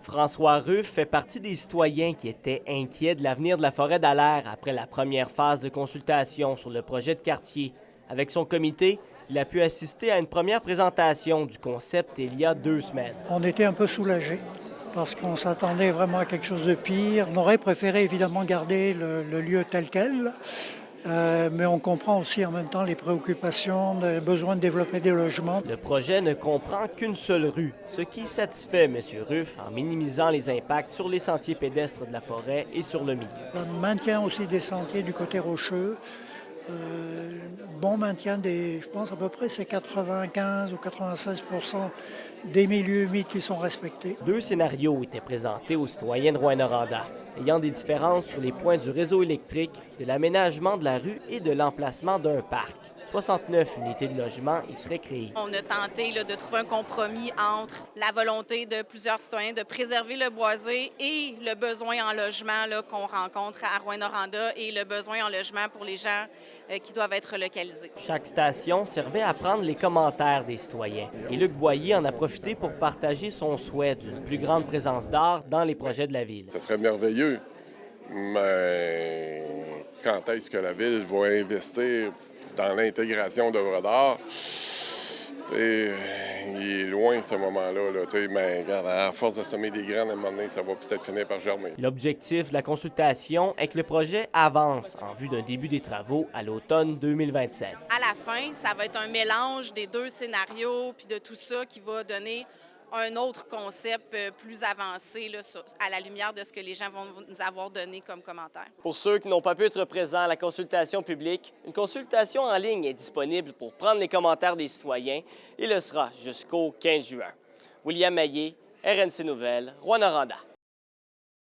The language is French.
François Ruff fait partie des citoyens qui étaient inquiets de l'avenir de la forêt d'Alaire après la première phase de consultation sur le projet de quartier. Avec son comité, il a pu assister à une première présentation du concept il y a 2 semaines. On était un peu soulagés parce qu'on s'attendait vraiment à quelque chose de pire. On aurait préféré évidemment garder le lieu tel quel, mais on comprend aussi en même temps les préoccupations, le besoin de développer des logements. Le projet ne comprend qu'une seule rue, ce qui satisfait M. Ruff en minimisant les impacts sur les sentiers pédestres de la forêt et sur le milieu. Le maintien aussi des sentiers du côté rocheux, bon maintien je pense à peu près c'est 95 ou 96 % des milieux humides qui sont respectés. 2 scénarios étaient présentés aux citoyens de Rouyn-Noranda, ayant des différences sur les points du réseau électrique, de l'aménagement de la rue et de l'emplacement d'un parc. 69 unités de logement y seraient créées. On a tenté de trouver un compromis entre la volonté de plusieurs citoyens de préserver le boisé et le besoin en logement qu'on rencontre à Rouyn-Noranda et le besoin en logement pour les gens qui doivent être relocalisés. Chaque station servait à prendre les commentaires des citoyens. Et Luc Boyer en a profité pour partager son souhait d'une plus grande présence d'art dans les projets de la ville. Ça serait merveilleux, mais quand est-ce que la ville va investir dans l'intégration d'œuvres d'art? Il est loin ce moment-là. Mais regarde, à force de semer des graines, à un moment donné, ça va peut-être finir par germer. L'objectif de la consultation est que le projet avance en vue d'un début des travaux à l'automne 2027. À la fin, ça va être un mélange des 2 scénarios puis de tout ça qui va donner un autre concept plus avancé à la lumière de ce que les gens vont nous avoir donné comme commentaire. Pour ceux qui n'ont pas pu être présents à la consultation publique, une consultation en ligne est disponible pour prendre les commentaires des citoyens et le sera jusqu'au 15 juin. William Maillé, RNC Nouvelles, Rouyn-Noranda.